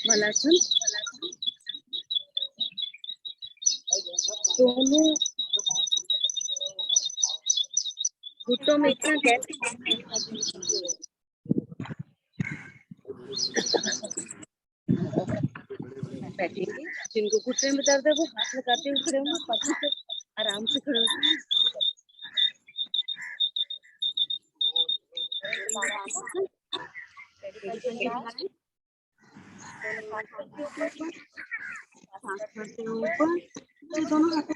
मलासन दोनों घुटनों में इतना गैप बैठेंगे। जिनको घुटने में दर्द है वो हाथ लगाते हुए खड़े होंगे, बाकी तो आराम से खड़े होंगे। दोनों हाथ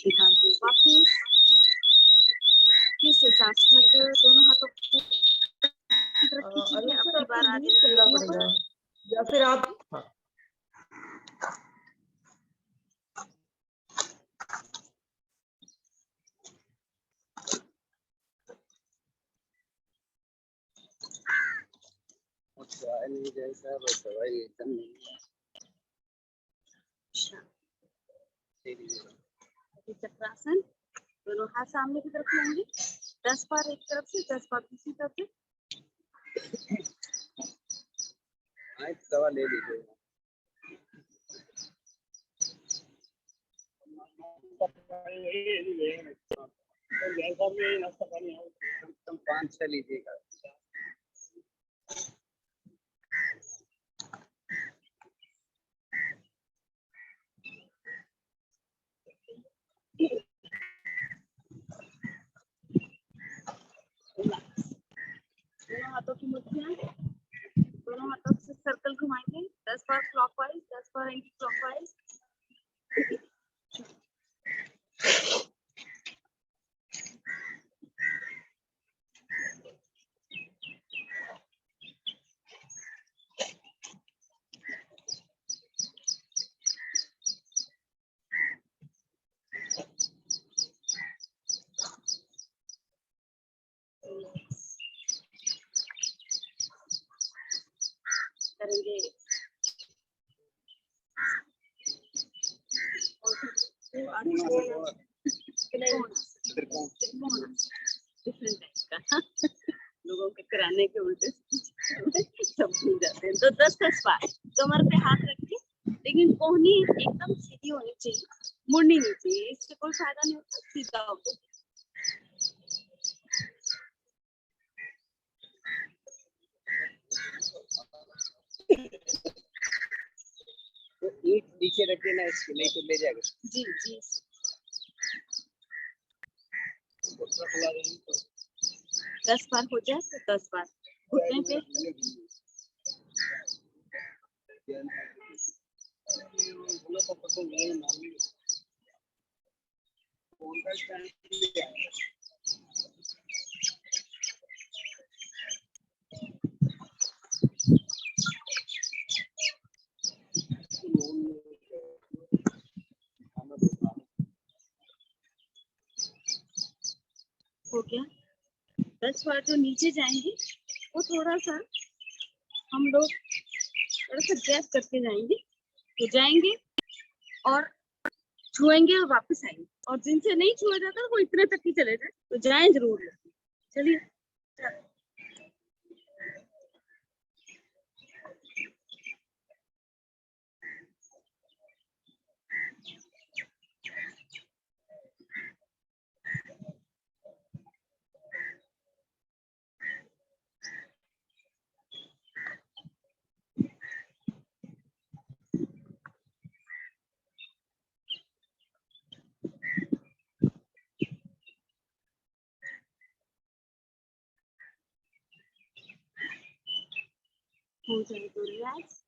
निकालते हैं वापस, फिर से सांस भरते हुए दोनों हाथों को अब की बार आगे करना पड़ेगा या फिर आप जैसा दवाई एकदम नहीं है। चक्रासन, दोनों हाथ सामने की तरफ लेंगे, 10 बार एक तरफ से, 10 बार दूसरी तरफ से। दवा ले लीजिए। एकदम 5-6 लीजिएगा। दोनों हाथों की मुट्ठियां, दोनों हाथों से सर्कल घुमाएंगे, 10 बार क्लॉकवाइज, 10 बार एंटी क्लॉकवाइज। करेंगे डिफरेंट टाइप का लोगों के कराने के उल्टे सब भूल जाते हैं। तो 10-10 बार कमर पे हाथ रखिए, लेकिन कोहनी एकदम सीधी होनी चाहिए, मुड़नी नहीं चाहिए। इससे कोई फायदा नहीं होता, सीधा होगा। तो ईंट नीचे रखिए ना, इसके नहीं तो ले जाएगा। जी जी 10 बार हो जाए तो 10 बार घुटने पे हो गया। 10 बार जो नीचे जाएंगे वो थोड़ा सा हम लोग थोड़ा सा गैप करके जाएंगे, तो जाएंगे और छुएंगे और वापस आएंगे। और जिनसे नहीं छुआ जाता वो इतने तक ही चले जाए, तो जाएं जरूर। चलिए हो जाए तो रिलैक्स।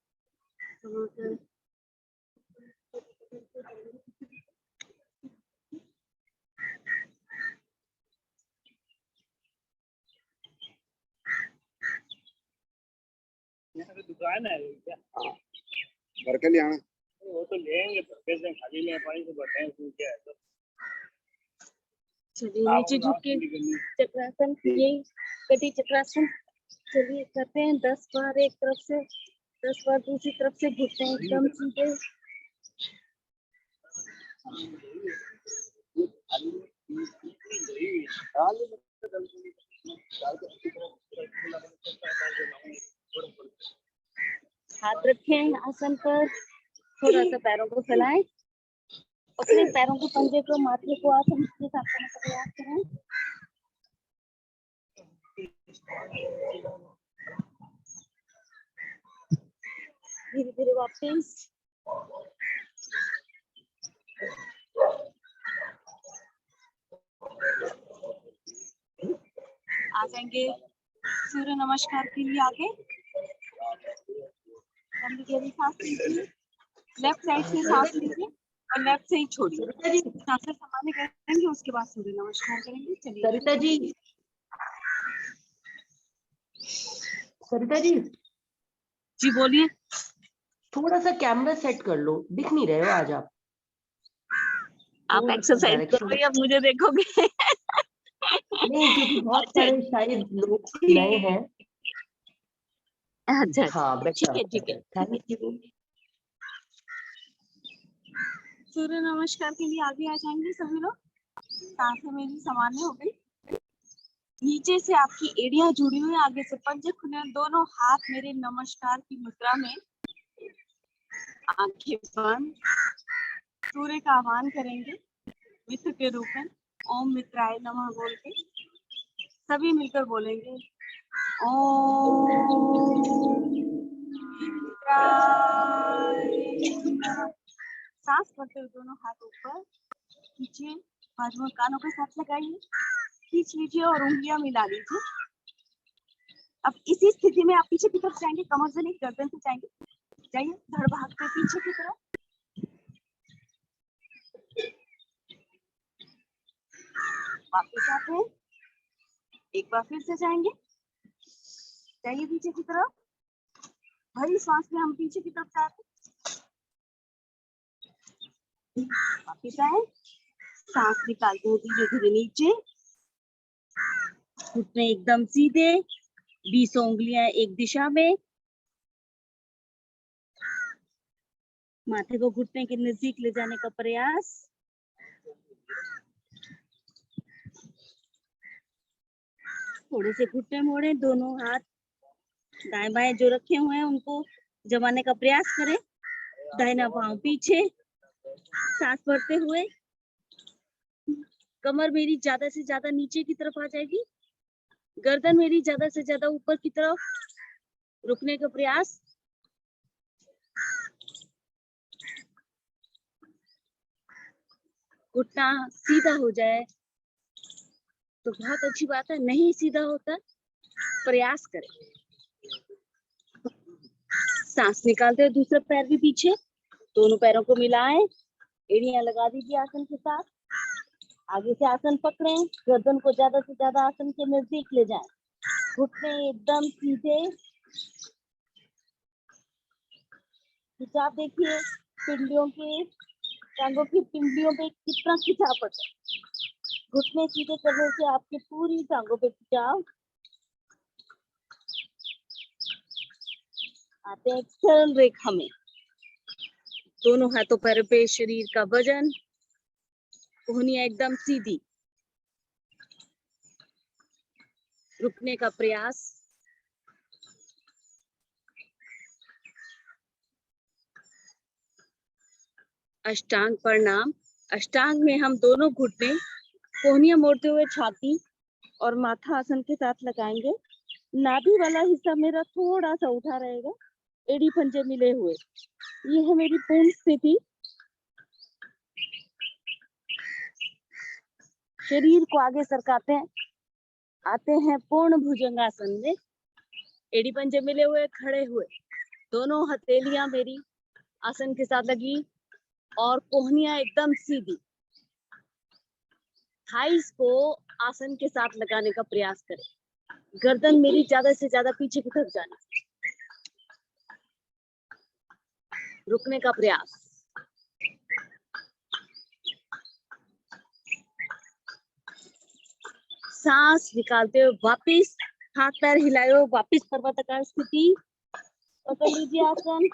दुकान है क्या? घर के लिए आना, वो तो लेंगे तो कैसे खाली ले पाएंगे, तो बताएं क्या है। तो चलिए नीचे झुक के चक्रासन, ये कटी चक्रासन। चलिए करते हैं 10 बार एक तरफ से, 10 बार दूसरी तरफ से, घुटने एकदम सीधे। हाथ रखें आसन पर, थोड़ा सा पैरों को फैलाएं, अपने पैरों के पंजे को माथे को आसन के साथ करने का प्रयास करें। धीरे धीरे वापस आ जाएंगे सूर्य नमस्कार के लिए। आगे लंबी गहरी सांस लीजिए, लेफ्ट साइड से सांस लीजिए और लेफ्ट से ही छोड़िए। सांसें सामान्य करेंगे, उसके बाद सूर्य नमस्कार करेंगे। चलिए सरिता जी बोलिए। थोड़ा सा कैमरा सेट कर लो, दिख नहीं रहे हो आज आप एक्सरसाइज करो या मुझे देखोगे? नहीं, क्योंकि बहुत सारे शायद लोग नए हैं। अच्छा हाँ, ठीक है। Thank you. सूर्य नमस्कार के लिए आगे आ जाएंगे सभी लोग। सांसें मेरी सामान्य हो गई। नीचे से आपकी एड़ियां जुड़ी हुई, आगे से पंजे खुले, दोनों हाथ मेरे नमस्कार की मुद्रा में, आंखें बंद। सूर्य का आह्वान करेंगे मित्र के रूप में, ओम मित्राय नमः बोल के सभी मिलकर बोलेंगे ओम मित्राय नमः। सांस भरते हुए दोनों हाथ ऊपर खींचिए, बाजुओं कानों के साथ लगाइए, खींच लीजिए और उंगलियां मिला लीजिए। अब इसी स्थिति में आप पीछे की तरफ जाएंगे, कमर से नहीं गर्दन से जाएंगे। जाइए धड़ भागते पीछे की तरफ। वापस आते हैं, एक बार फिर से जाएंगे, जाइए पीछे की तरफ। भरी सांस में हम पीछे की तरफ जाते, वापस आए, सांस निकालते हैं धीरे धीरे नीचे, घुटने एकदम सीधे, 20 उंगलियां एक दिशा में, माथे को घुटने के नजदीक ले जाने का प्रयास। थोड़े से घुटने मोड़े, दोनों हाथ दाएं बाएं जो रखे हुए हैं उनको जमाने का प्रयास करें। दाहिना पांव पीछे, सांस भरते हुए कमर मेरी ज्यादा से ज्यादा नीचे की तरफ आ जाएगी, गर्दन मेरी ज्यादा से ज्यादा ऊपर की तरफ, रुकने का प्रयास। घुटना सीधा हो जाए तो बहुत अच्छी बात है, नहीं सीधा होता प्रयास करें। सांस निकालते हुए दूसरा पैर भी पीछे, दोनों पैरों को मिलाएं, एड़ियां लगा दीजिए आसन के साथ। आगे से आसन पकड़ें, गर्दन को ज्यादा से ज्यादा आसन के नजदीक ले जाएं, घुटने एकदम सीधे। खिंचाव देखिए, पिंडियों के, टांगों की पिंडियों पे कितना खिंचाव पड़ता है। घुटने सीधे करने से आपकी पूरी टांगों पे खिंचाव आते हैं। सरल रेखा में दोनों हाथों पैरों पे शरीर का वजन, कोहनियां एकदम सीधी, रुकने का प्रयास। अष्टांग प्रणाम। अष्टांग में हम दोनों घुटने कोहनियां मोड़ते हुए छाती और माथा आसन के साथ लगाएंगे। नाभि वाला हिस्सा मेरा थोड़ा सा उठा रहेगा, एड़ी पंजे मिले हुए। ये है मेरी पूर्ण स्थिति। शरीर को आगे सरकाते हैं, आते हैं पूर्ण भुजंगासन में, एड़ी पंजे मिले हुए, खड़े हुए, दोनों हथेलियां मेरी आसन के साथ लगी और कोहनियां एकदम सीधी। थाइस को आसन के साथ लगाने का प्रयास करें, गर्दन मेरी ज्यादा से ज्यादा पीछे की तरफ जाना, रुकने का प्रयास। सांस निकालते हुए वापिस हाथ पैर हिलायो, वापिस पर्वताकार स्थिति, पकड़ लीजिए आसन,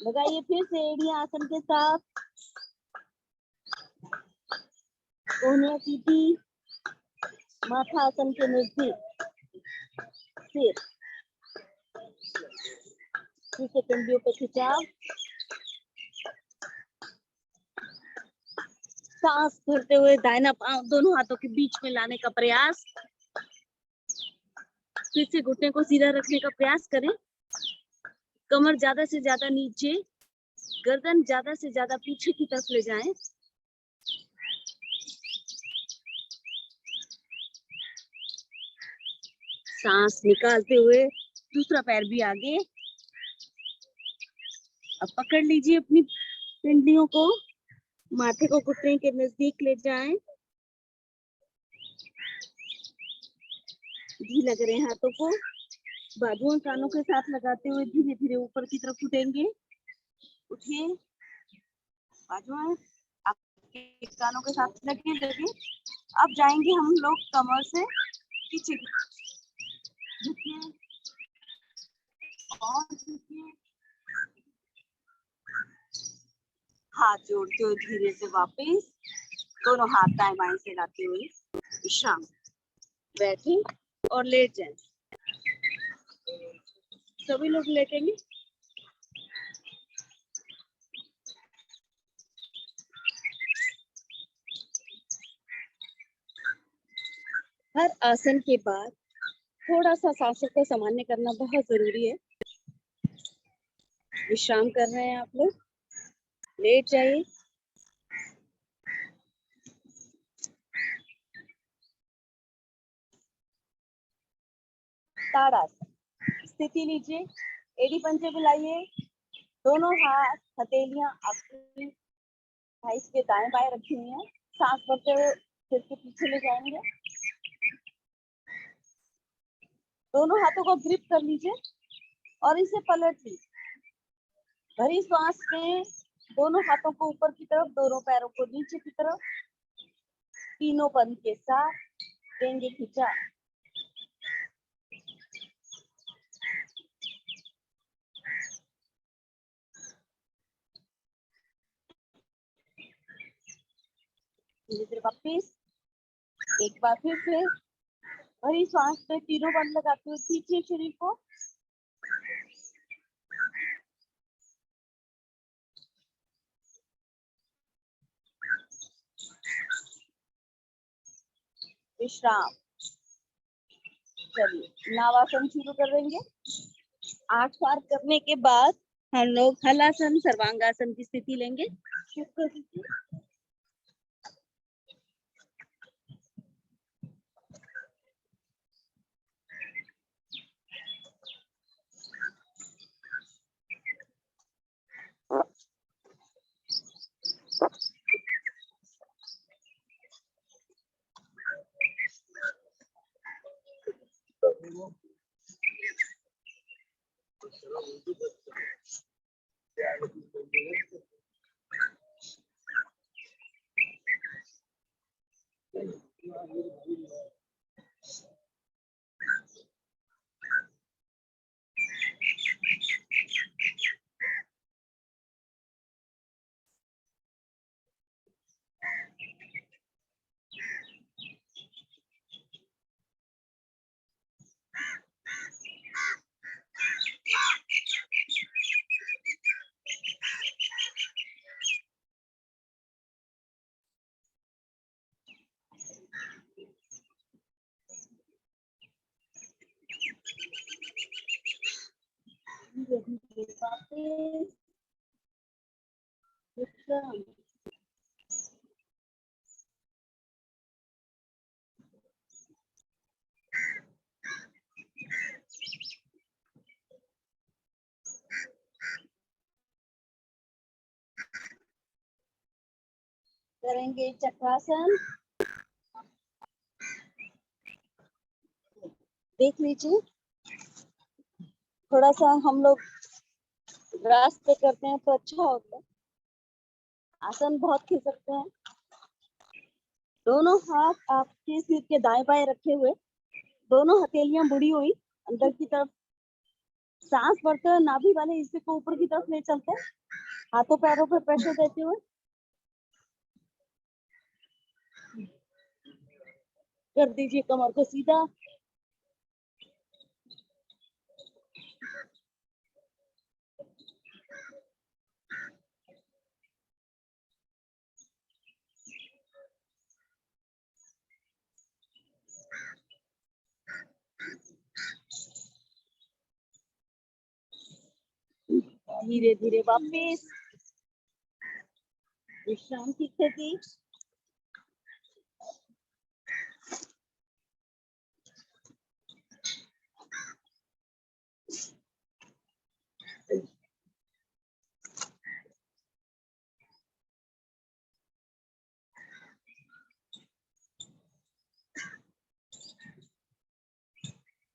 लगाइए फिर से एड़ियां आसन के साथ, कोहनियां सीधी, माथा आसन के नजदीक, फिर से कंधियों पर खिंचाव, सांस भरते हुए दाहिना पांव दोनों हाथों के बीच में लाने का प्रयास, फिर से घुटने को सीधा रखने का प्रयास करें, कमर ज्यादा से ज्यादा नीचे, गर्दन ज्यादा से ज्यादा पीछे की तरफ ले जाएं, सांस निकालते हुए दूसरा पैर भी आगे, अब पकड़ लीजिए अपनी पिंडलियों को, माथे को घुटने के नजदीक ले जाएं, ढील लग रहे हाथों को बाजुओं कानों के साथ लगाते हुए धीरे धीरे ऊपर की तरफ उठेंगे, उठिए, बाजुएं आपके कानों के साथ लगे लगे। अब जाएंगे हम लोग कमर से पीछे की तरफ, झुकिए और झुकिए, हाथ जोड़ते हुए धीरे से वापस, दोनों हाथ दाएं बाएं से लाते हुए विश्राम, बैठे और लेट जाएं। सभी लोग लेटेंगे, हर आसन के बाद थोड़ा सा सांसों को सामान्य करना बहुत जरूरी है। विश्राम कर रहे हैं आप लोग, लेट जाइए, ताड़ासन स्थिति लीजिए, एड़ी पंजे बुलाइए, दोनों हाथ हथेलियां आपकी थाइस के दाएं बाएं रखी हुई हैं, सांस भरते हुए सिर के पीछे ले जाएंगे, दोनों हाथों को ग्रिप कर लीजिए और इसे पलट लीजिए, भरी सांस में दोनों हाथों को ऊपर की तरफ, दोनों पैरों को नीचे की तरफ, तीनों बंद के साथ देंगे खिंचा, धीरे धीरे वापिस, एक बार फिर से भरी सांस में तीनों बंद लगाते हुए खींचिए शरीर को, विश्राम। चलिए नावासन शुरू कर देंगे। 8 बार करने के बाद हम लोग हलासन सर्वांगासन की स्थिति लेंगे। करेंगे चक्रासन, देख लीजिए थोड़ा सा हम लोग ग्रास पे करते हैं तो अच्छा होता है, आसन बहुत खिसकते हैं, दोनों हाथ आपके सिर के दाएं बाएं रखे हुए, दोनों हथेलियां मुड़ी हुई अंदर की तरफ। सांस भरते हुए नाभि वाले हिस्से को ऊपर की तरफ ले चलते हैं, हाथों पैरों पर प्रेशर देते हुए। कर दीजिए कमर को सीधा। धीरे धीरे वापस विश्राम की स्थिति।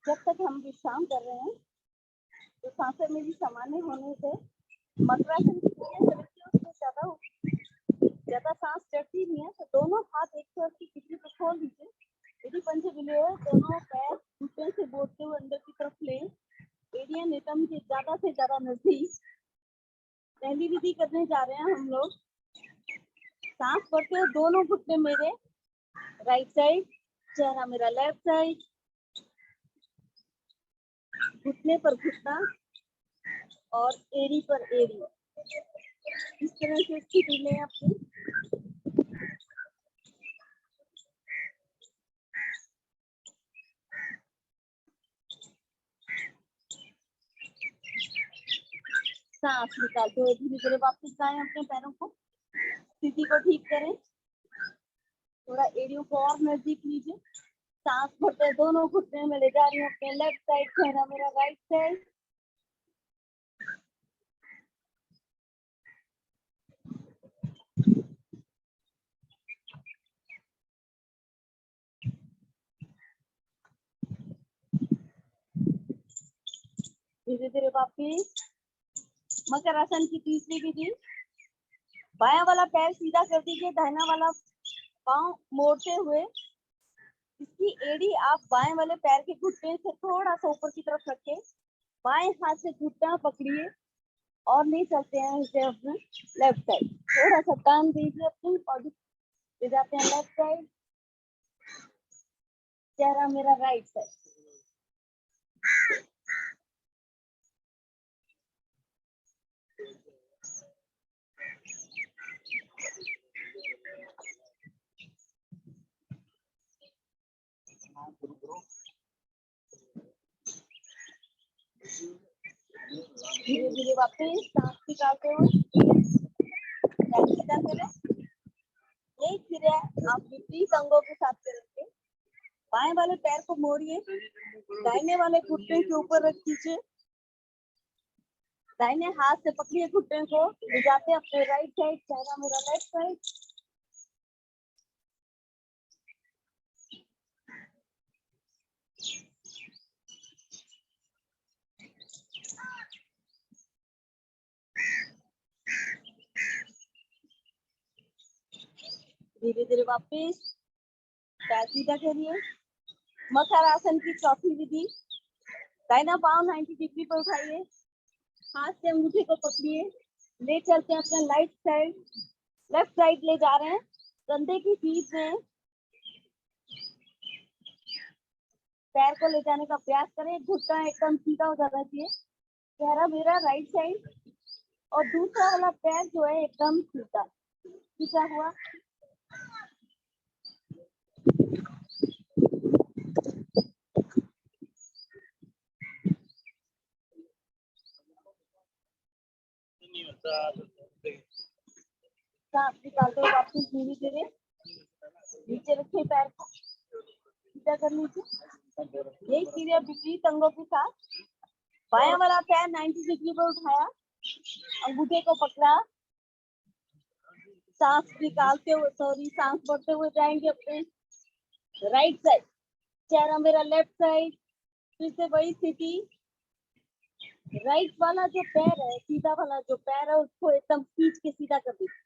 जब तक हम विश्राम कर रहे हैं तो सांसें मेरी सामान्य होने से मकरासन की क्रिया उससे ज्यादा सांस चढ़ती नहीं है। तो दोनों हाथ एक साथ की पिछली को खोल दीजिए। यदि पंजे बिले हो दोनों पैर घुटने से बोलते हुए अंदर की तरफ ले, एड़ियां नितंब के ज्यादा से ज्यादा नजदीक। पहली विधि करने जा रहे हैं हम लोग। सांस भरते हुए दोनों घुटने मेरे राइट साइड, चेहरा मेरा लेफ्ट साइड, घुटने पर घुटना और एड़ी पर एड़ी। इस तरह से स्थिति में अपनी सांस निकालते हुए धीरे धीरे वापस जाएं अपने पैरों को, स्थिति को ठीक करें। थोड़ा एड़ियों को और नजदीक लीजिए। सांस भरते दोनों घुटने में ले जा रही हूँ अपने लेफ्ट साइड, चेहरा मेरा राइट साइड। धीरे धीरे वापस मकर आसन की तीसरी विधि। बायां वाला पैर सीधा कर दीजिए, दाहिना वाला पांव मोड़ते हुए इसकी एड़ी आप बाएं वाले पैर के घुटने से थोड़ा सा ऊपर की तरफ रखें। बाएं हाथ से घुटना पकड़िए और ले चलते हैं इसे अपने लेफ्ट साइड। थोड़ा सा टान दीजिए अपनी बॉडी, ले जाते हैं लेफ्ट साइड, चेहरा मेरा राइट साइड। धीरे धीरे वापस सांस निकालते हुए सीधा करें। यही क्रिया आप विपरीत अंगों के साथ करेंगे। बाएं वाले पैर को मोड़िए, दाहिने वाले घुटने के ऊपर रख दीजिए, दाहिने हाथ से पकड़िए घुटने को, ले जाते हैं अपने राइट साइड, चेहरा मेरा लेफ्ट साइड। धीरे धीरे वापस पैर सीधा करिए। मकर आसन की चौथी विधि। दाहिना पाँव 90 डिग्री पर उठाइए, हाथ से अंगूठे को पकड़िए, ले चलते हैं अपना राइट साइड, लेफ्ट साइड ले जा रहे हैं। कंधे की पीठ में पैर को ले जाने का प्रयास करें। घुटना एकदम सीधा हो जाना चाहिए, चेहरा मेरा राइट साइड और दूसरा वाला पैर जो है एकदम सीधा सीधा हुआ। सांस निकालते हुए वापस धीरे धीरे नीचे रखिए, पैर को सीधा कर लीजिए। यही क्रिया विपरीत अंगों के साथ। बायां वाला पैर 90 डिग्री पर उठाया, अंगूठे को पकड़ा, सांस निकालते हुए सांस भरते हुए जाएंगे अपने राइट साइड, चेहरा मेरा लेफ्ट साइड। फिर से वही स्थिति, राइट वाला जो पैर है, सीधा वाला जो पैर है उसको एकदम खींच के सीधा कर दीजिए।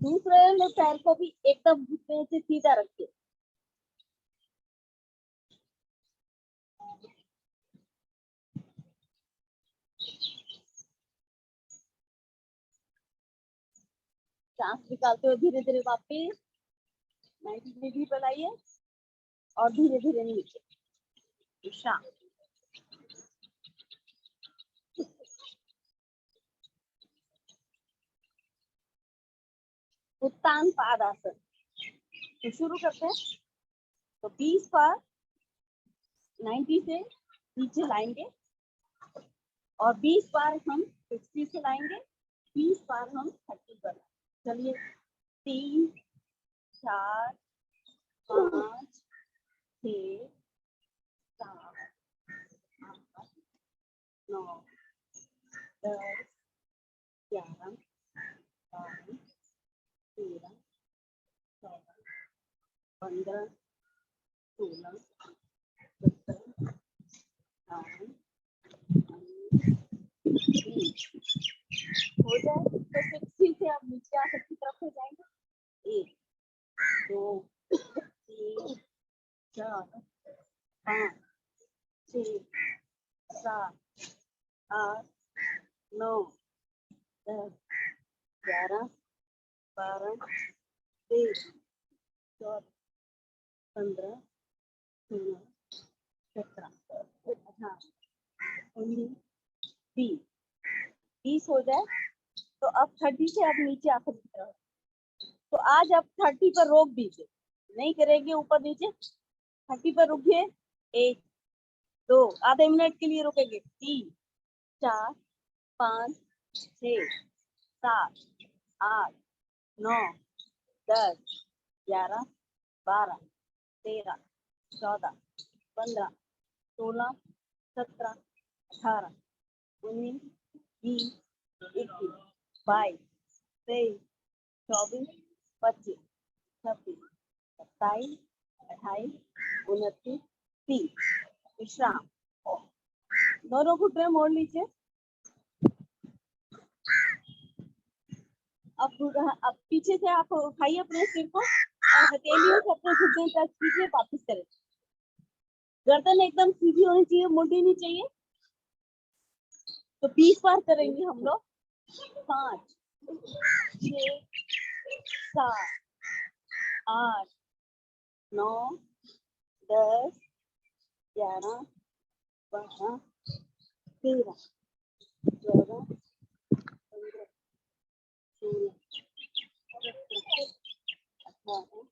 दूसरे वाले पैर को भी एकदम घुटने से सीधा रखिए। सांस निकालते हुए धीरे धीरे वापिस 90 डिग्री बनाइए और धीरे धीरे नीचे विश्राम। उत्तान पादासन। तो शुरू करते हैं। तो 20 बार 90 से नीचे लाएंगे और 20 बार हम 60 से लाएंगे, 20 बार हम 30 पर। चलिए 3 4 5 6 7 8 9 10 11 12 13 14 15 16 17 18 हो जाए तो 60 से आप नीचे आ सकती तरफ हो जाएंगे। 1 2 3 4 5 6 7 8 9 10 11 12 13 14 15 16 17 18 19 20 20 हो जाए तो अब 30 से आप नीचे आ सकते हो। तो आज आप 30 पर रोक दीजिए, नहीं करेंगे ऊपर नीचे। 30 पर रुकिए। 1 2 आधे मिनट के लिए रुकेंगे। 3 4 5 6 7 8 9 10 11 12 13 14 15 16 17 18 19 20 21 22 23 24 25 26 27 28 29 30 विश्राम। दोनों घुटने मोड़ लीजिए। अब पीछे से आप उठाइए अपने सिर को और हथेलियों से अपने घुटने टच कीजिए, वापस करें। गर्दन एकदम सीधी होनी चाहिए, मुड़नी नहीं चाहिए। तो 20 बार करेंगे हम लोग। 5 6 7 8 9 10 11 12 13 14 15 16 17 18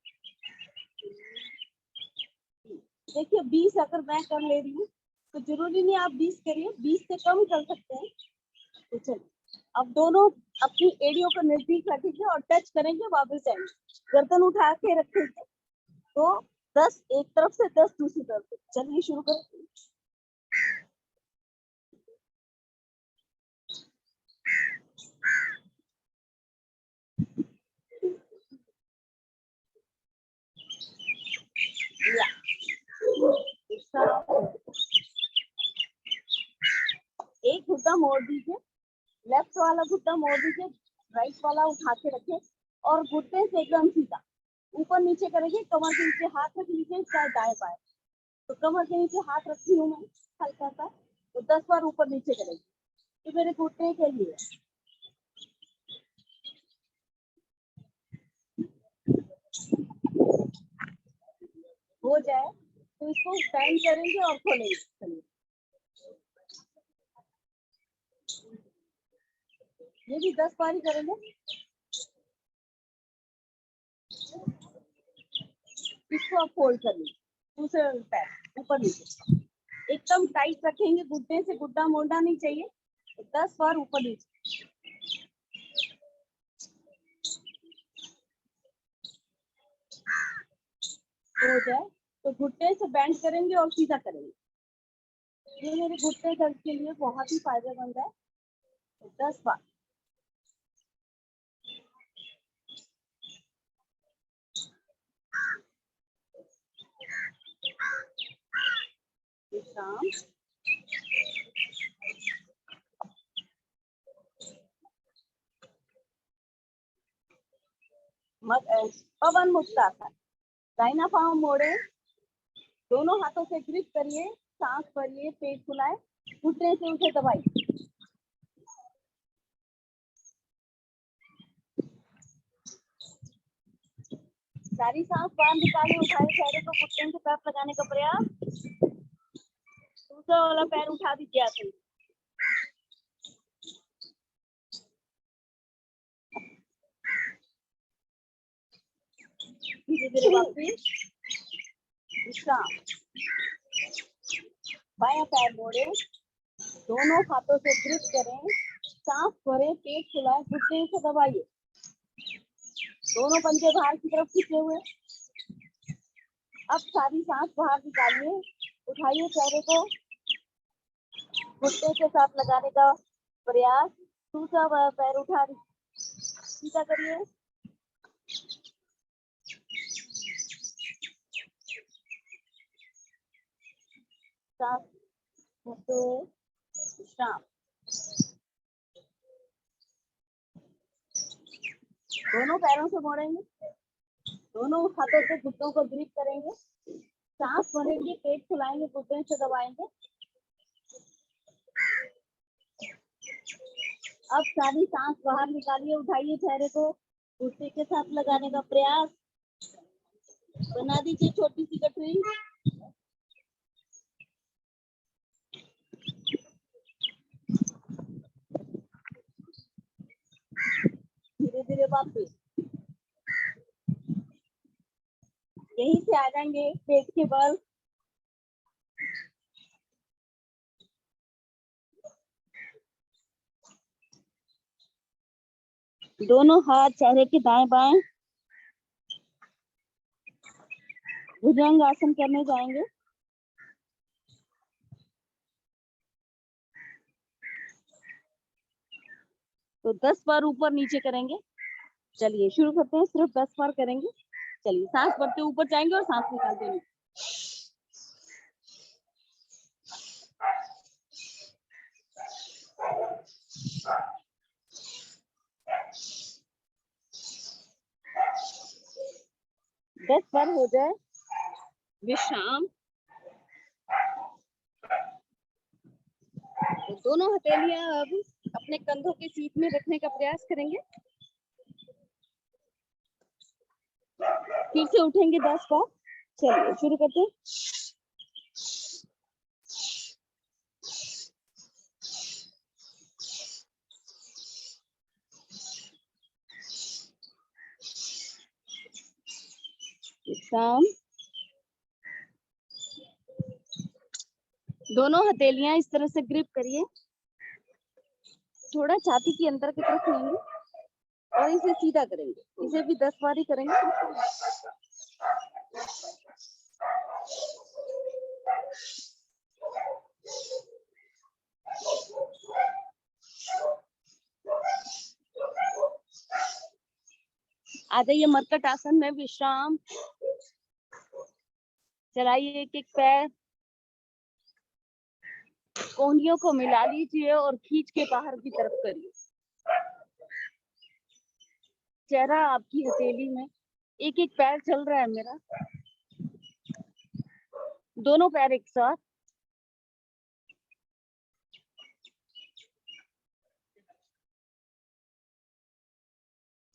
देखिए 20 अगर मैं कर ले रही हूँ तो जरूरी नहीं आप 20 करिए, 20 से कम कर सकते हैं। तो चलिए अब दोनों अपनी एड़ियों को नजदीक रखेंगे और टच करेंगे, वापस जाएंगे। गर्दन उठा के रखेंगे तो 10 एक तरफ से 10 दूसरी तरफ से। चलिए शुरू करें। एक घुटना मोड़ दीजिए, लेफ्ट वाला घुटना मोड़ दीजिए, राइट वाला उठा के रखें और घुटने से एकदम सीधा ऊपर नीचे करेंगे। कमर के नीचे हाथ रख लीजिए, चाहे दाएं बाएं। तो कमर के नीचे हाथ रखी हूँ मैं हल्का सा, तो 10 बार ऊपर नीचे करेंगे। तो मेरे घुटने के लिए हो जाए तो इसको बैंड करेंगे और खोलेंगे। ये भी 10 बार ही करेंगे। इसको आप फोल्ड कर लीजिए, दूसरे पैर ऊपर नीचे एकदम टाइट रखेंगे। घुटने से घुटना मोड़ना नहीं चाहिए। 10 बार ऊपर नीचे। हो जाए तो घुटने से बैंड करेंगे और सीधा करेंगे। ये मेरे घुटने दर्द के लिए बहुत ही फायदेमंद है। तो 10 बार। विश्राम। पवन मुक्त आसन। दाहिना पांव मोड़े, दोनों हाथों से ग्रिप करिए, सांस भरिए, पेट फुलाए, घुटने से उसे दबाइए। सारी सांस बाहर निकालिए, उठाइए चेहरे को, घुटने से पैर लगाने का प्रयास। दूसरा वाला पैर उठा दीजिए आसन। धीरे धीरे वापस विश्राम। बायां पैर मोड़े, दोनों हाथों से ग्रिप करें, सांस भरें, पेट फुलाएं, घुटने से दबाइए। दोनों पंजे बाहर की तरफ खींचे हुए। अब सारी सांस बाहर निकालिए, उठाइए चेहरे को, घुटने के साथ लगाने का प्रयास। दूसरा पैर उठा सीधा करिए। सांस विश्राम। दोनों पैरों से मोड़ेंगे, दोनों हाथों से घुटनों को ग्रिप करेंगे, सांस भरेंगे, पेट फुलाएंगे, घुटने से दबाएंगे। अब सारी सांस बाहर निकालिए, उठाइए चेहरे को, घुटने के साथ लगाने का प्रयास। बना दीजिए छोटी सी गठरी। धीरे धीरे वापस यहीं से आ जाएंगे पेट के बल। दोनों हाथ चेहरे के दाएं बाएं भुजंग आसन करने जाएंगे। तो 10 बार ऊपर नीचे करेंगे। चलिए शुरू करते हैं, सिर्फ 10 बार करेंगे। चलिए सांस भरते ऊपर जाएंगे और सांस निकालते हैं। दस बार हो जाए, विश्राम। तो दोनों हथेलियां अब अपने कंधों के सीट में रखने का प्रयास करेंगे। फिर से उठेंगे 10 बार। चलिए शुरू करते हैं। विश्राम। दोनों हथेलियां इस तरह से ग्रिप करिए, थोड़ा छाती के अंदर की तरफ लेंगे और इसे सीधा करेंगे। इसे भी 10 बार ही करेंगे। आ जाइए मरकट आसन में, विश्राम। चलाइए एक एक पैर, कोहनियों को मिला लीजिए और खींच के बाहर की तरफ करिए। चेहरा आपकी हथेली में, एक एक पैर चल रहा है मेरा। दोनों पैर एक साथ।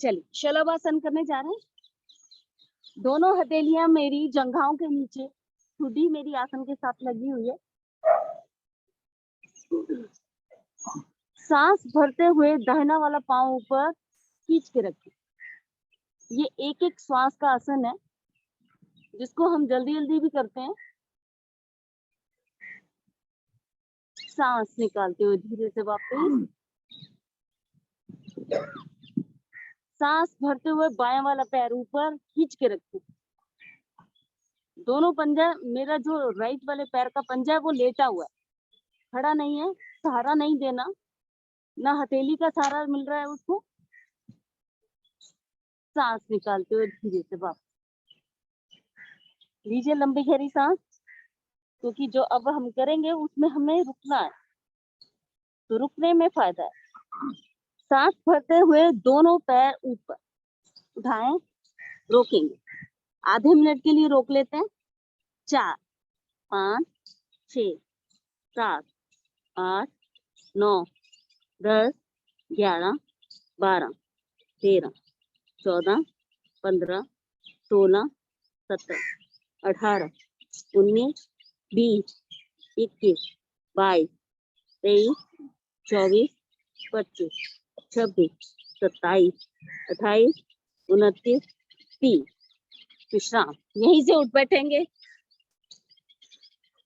चलिए शलभासन करने जा रहे हैं। दोनों हथेलियां मेरी जंघाओं के नीचे, ठुड्डी मेरी आसन के साथ लगी हुई है। सांस भरते हुए दाहिना वाला पांव ऊपर खींच के रखिए। ये एक एक श्वास का आसन है, जिसको हम जल्दी जल्दी भी करते हैं। सांस निकालते हुए धीरे से वापस। सांस भरते हुए बायां वाला पैर ऊपर खींच के रखिए। दोनों पंजा, मेरा जो राइट वाले पैर का पंजा है वो लेटा हुआ है, खड़ा नहीं है। सहारा नहीं देना, ना हथेली का सहारा मिल रहा है उसको। सांस निकालते हुए धीरे से वापस लीजिए लंबी गहरी सांस, क्योंकि जो अब हम करेंगे उसमें हमें रुकना है, तो रुकने में फायदा है। सांस भरते हुए दोनों पैर ऊपर उठाएं, रोकेंगे, आधे मिनट के लिए रोक लेते हैं। 4, 5, 6, 7, 8, 9, 10, 11, 12, 13, 14, 15, 16, 17, 18, 19, 20, 21, 22, 23, 24, 25, 26, 27, 28, 29, 30। विश्राम। यहीं से उठ बैठेंगे।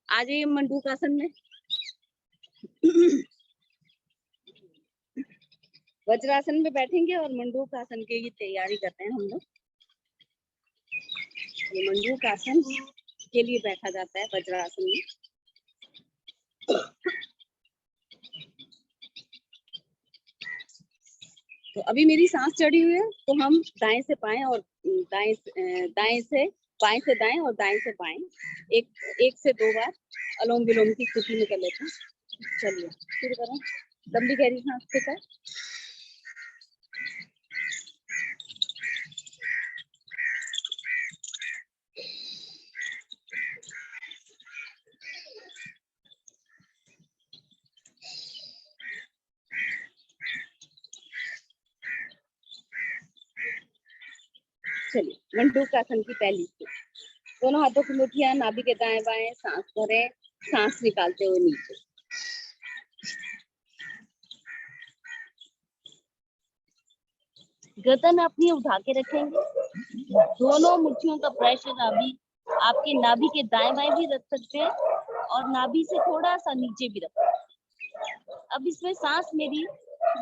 आ जाइए मंडूक आसन में। वज्रासन में बैठेंगे और मंडूक आसन की तैयारी करते हैं हम लोग। ये मंडूक आसन के लिए बैठा जाता है वज्रासन में। तो अभी मेरी सांस चढ़ी हुई है, तो हम दाएं से बाएं और दाएं से बाएं से दाएं और दाएं से बाएं एक से 2 बार अनुलोम विलोम की स्थिति में कर लेते हैं। चलिए शुरू करें। लंबी गहरी सांस लेकर चलिए मंडूक आसन की पहली स्थिति। दोनों हाथों की मुठ्ठियां नाभि के दाएं बाएं, सांस भरें, सांस निकालते हुए नीचे। गर्दन अपनी उठा के रखेंगे। दोनों मुट्ठियों का प्रेशर अभी आपके नाभि के दाएं बाएं भी रख सकते हैं और नाभि से थोड़ा सा नीचे भी रख सकते हैं। अब इसमें सांस मेरी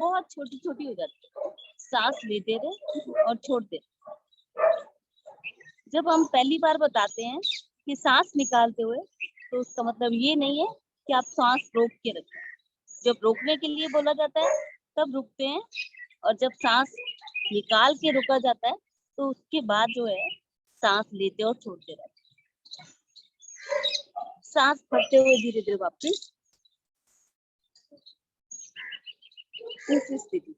बहुत छोटी छोटी हो जाती है। सांस लेते रहे और छोड़ते रहे। जब हम पहली बार बताते हैं कि सांस निकालते हुए, तो उसका मतलब ये नहीं है कि आप सांस रोक के रखें। जब रोकने के लिए बोला जाता है तब रुकते हैं, और जब सांस निकाल के रुका जाता है तो उसके बाद जो है सांस लेते और छोड़ते रहते। सांस भरते हुए धीरे धीरे वापस। तीसरी स्थिति,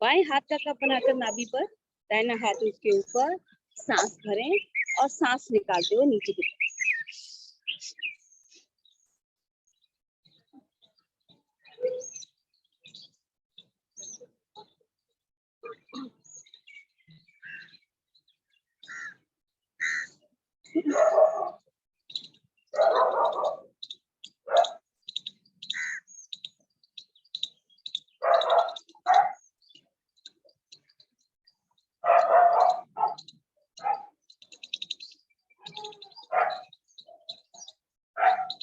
बाएं हाथ का कप बनाकर नाभि पर, दाहिना हाथ उसके ऊपर, सांस भरें और सांस निकालते हुए नीचे की तरफ।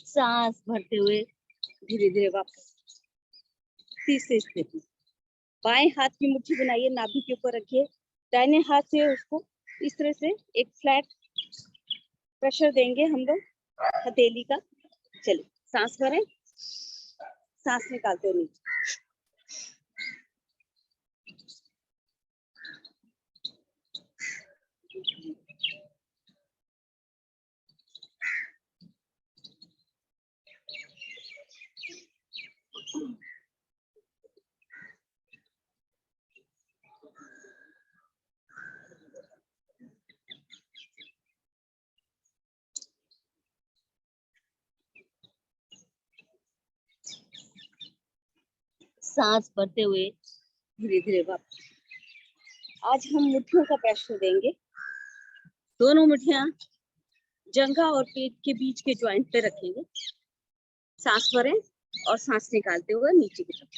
सांस भरते हुए धीरे धीरे वापस। तीसरी स्थिति, बाएं हाथ की मुट्ठी बनाइए, नाभि के ऊपर रखिए, दाहिने हाथ से उसको इस तरह से एक फ्लैट प्रेशर देंगे हम लोग हथेली का। चलिए सांस भरें, सांस निकालते हुए नीचे। सांस भरते हुए धीरे धीरे वापस। आज हम मुट्ठियों का प्रेशर देंगे। दोनों मुट्ठियां जंघा और पेट के बीच के ज्वाइंट पे रखेंगे। सांस भरें और सांस निकालते हुए नीचे की तरफ।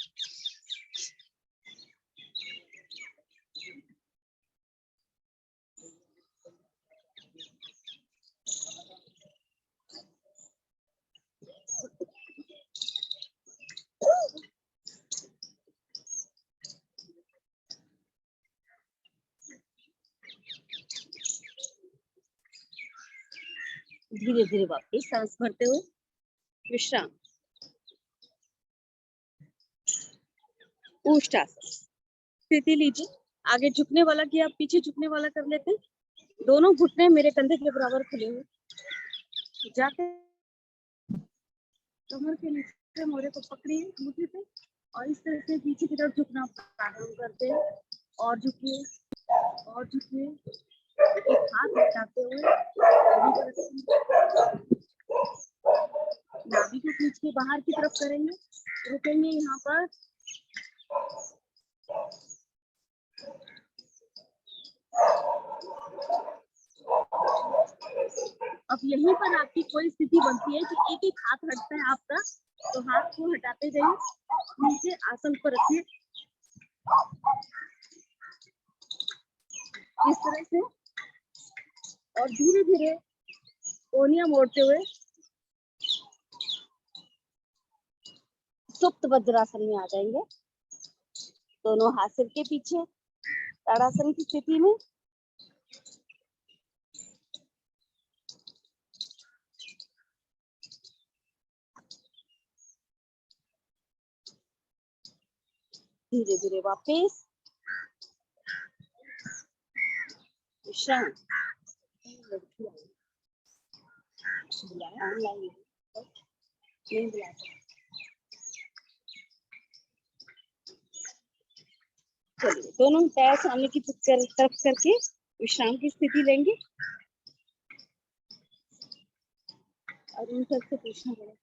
धीरे धीरे वापस सांस भरते हुए विश्राम। ऊष्टासन स्थिति लीजिए। आगे झुकने वाला किया, पीछे झुकने वाला कर लेते हैं। दोनों घुटने मेरे कंधे के बराबर खुले हुए, जाके कमर के नीचे मोरे को पकड़िए मुट्ठी से और इस तरह से पीछे की तरफ झुकना प्रारंभ करते हैं। और झुकिए और झुकिए एक हाथ हटाते हुए नाभि को रखेंगे, नाभि को खींच के बाहर की तरफ करेंगे, रुकेंगे यहाँ पर, अब यहीं पर आपकी कोई स्थिति बनती है कि एक एक हाथ हटता है आपका, तो हाथ को हटाते जाइए, नीचे आसन पर रखिए इस तरह से, और धीरे धीरे कोहनियां मोड़ते हुए सुप्त वज्रासन में आ जाएंगे। दोनों हाथ सिर के पीछे ताड़ासन की स्थिति में, धीरे धीरे वापस विश्राम। चलिए दोनों पैर सामने की तरफ करके विश्राम की स्थिति लेंगे, और इन सबसे पूछना पड़ेगा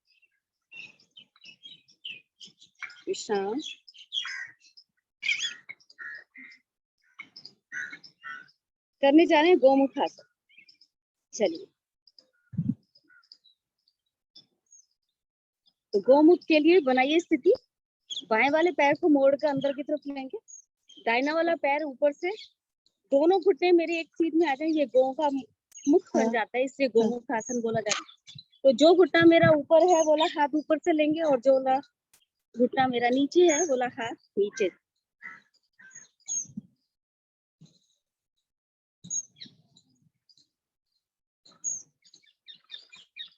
विश्राम। करने जा रहे हैं गोमुख आसन। चलिए, तो गोमुख के लिए बनाइए स्थिति, बाएं वाले पैर को मोड़ कर अंदर की तरफ लेंगे, दाहिना वाला पैर ऊपर से, दोनों घुटने मेरे एक सीध में आ जाए, ये गौ का मुख बन जाता है, इसलिए गोमुख आसन बोला जाता है। तो जो घुटना मेरा ऊपर है बोला हाथ ऊपर से लेंगे, और जो घुटना मेरा नीचे है बोला हाथ नीचे।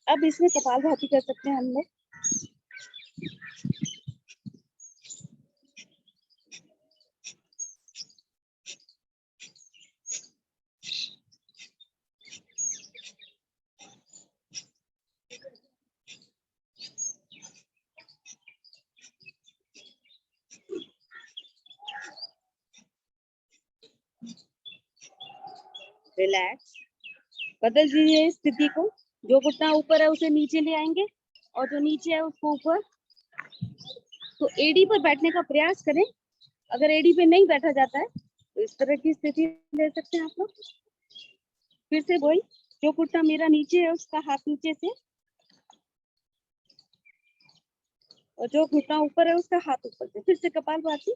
अब इसमें कपालभाति कर सकते हैं हम लोग। रिलैक्स, बदल दीजिए स्थिति को, जो घुटना ऊपर है उसे नीचे ले आएंगे, और जो नीचे है उसको ऊपर। तो एडी पर बैठने का प्रयास करें, अगर एडी पे नहीं बैठा जाता है तो इस तरह की स्थिति ले सकते हैं आप लोग। फिर से वही, जो घुटना मेरा नीचे है उसका हाथ नीचे से, और जो घुटना ऊपर है उसका हाथ ऊपर से। फिर से कपालभाति।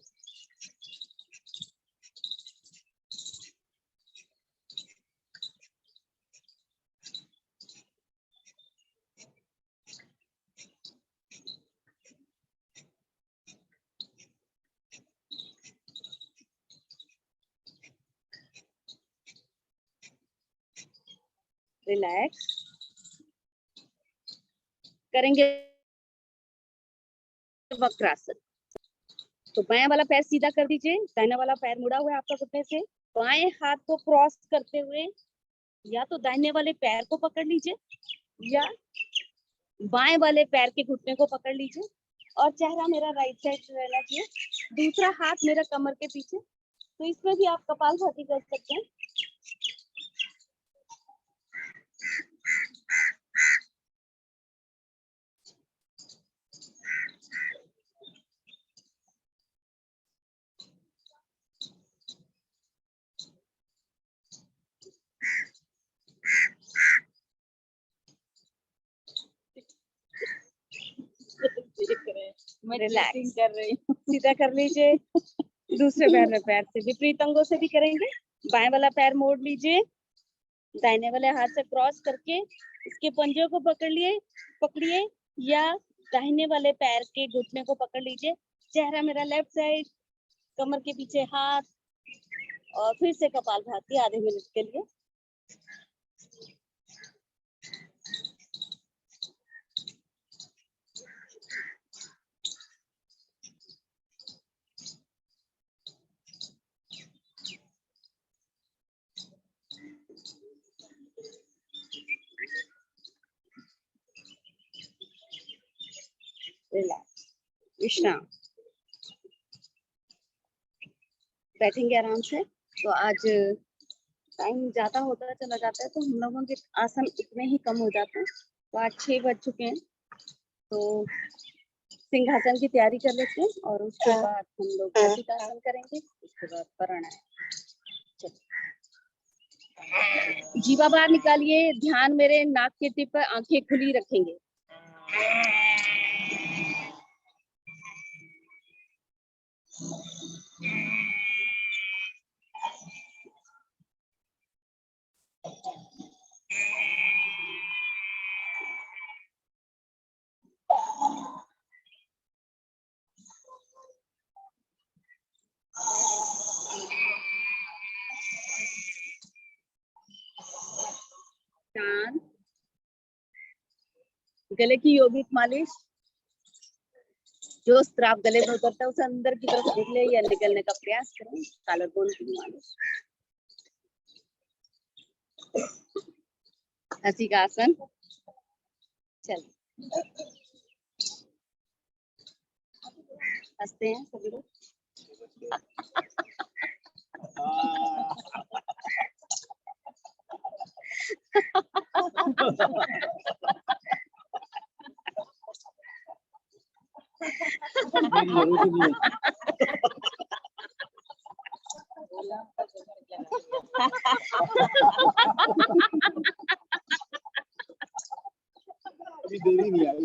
रिलैक्स करेंगे वक्रासन। तो बाएं वाला पैर सीधा कर दीजिए, दाहिना वाला पैर मुड़ा हुआ है आपका घुटने से, बाएं हाथ को क्रॉस करते हुए या तो दाहिने वाले पैर को पकड़ लीजिए, या बाएं वाले पैर के घुटने को पकड़ लीजिए, और चेहरा मेरा राइट साइड रहना चाहिए, दूसरा हाथ मेरा कमर के पीछे। तो इसमें भी आप कपालभाति कर सकते हैं। रिलैक्स कर रही हूँ, सीधा कर लीजिए, दूसरे पैर में पैर से विपरीत अंगों से भी करेंगे। बाएं वाला पैर मोड़ लीजिए, दाहिने वाले हाथ से क्रॉस करके इसके पंजों को पकड़िए, या दाहिने वाले पैर के घुटने को पकड़ लीजिए, चेहरा मेरा लेफ्ट साइड, कमर के पीछे हाथ, और फिर से कपालभाति आधे मिनट के लिए। रिलैक्स, विश्राम, बैठेंगे आराम से। तो आज टाइम ज्यादा होता चला जाता है तो हम लोगों के आसन इतने ही कम हो जाते हैं। तो आज 6 बज चुके हैं, तो सिंहासन की तैयारी कर लेते हैं और उसके बाद हम लोग भस्त्रिकासन करेंगे, उसके बाद प्राणायाम। जीवा बाहर निकालिए, ध्यान मेरे नाक के टिप पर, आंखें खुली रखेंगे। कान, गले की योगिक मालिश, जो स्त्राव गले में उतरता है उसे अंदर की तरफ निकले या निकलने का प्रयास करें। कॉलरबोन की मालिश, हंसी का आसन। चल हंसते हैं सभी लोग। अभी देरी नहीं आई।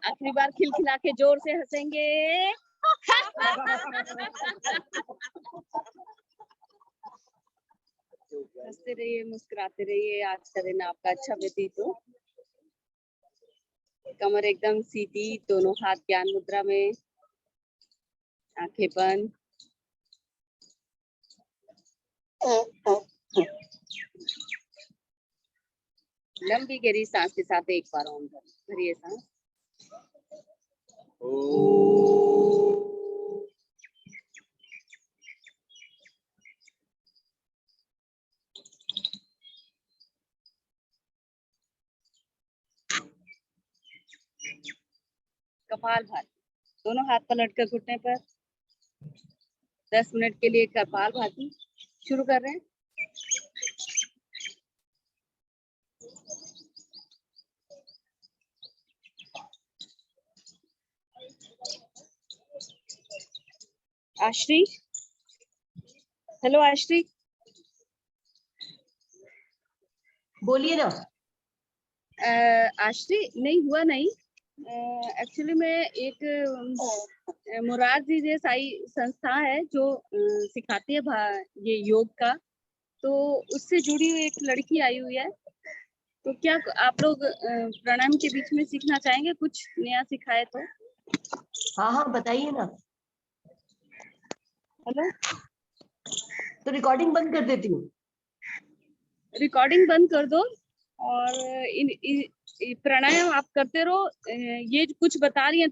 आखिरी बार खिलखिला के जोर से हंसेंगे। हंसते रहिए, मुस्कुराते रहिए। आज का दिन आपका अच्छा व्यतीत हो। कमर एकदम सीधी, दोनों हाथ ज्ञान मुद्रा में, आंखें बंद। लंबी गहरी सांस के साथ एक बार ओम भरिए सांस। कपाल भाती, दोनों हाथ पलट कर घुटने पर 10 मिनट के लिए कपाल भाती शुरू कर रहे हैं। आश्री, हेलो आश्री, बोलिए ना। आश्री नहीं हुआ नहीं। एक्चुअली मैं एक मुरारजी देसाई संस्था है जो सिखाती है ये योग का, तो उससे जुड़ी हुई एक लड़की आई हुई है। तो क्या आप लोग प्राणायाम के बीच में सीखना चाहेंगे? कुछ नया सिखाए तो। हाँ हाँ बताइए ना। हेलो, तो रिकॉर्डिंग बंद कर देती हूँ। रिकॉर्डिंग बंद कर दो और प्राणायाम आप करते रहो। ये कुछ बता रही है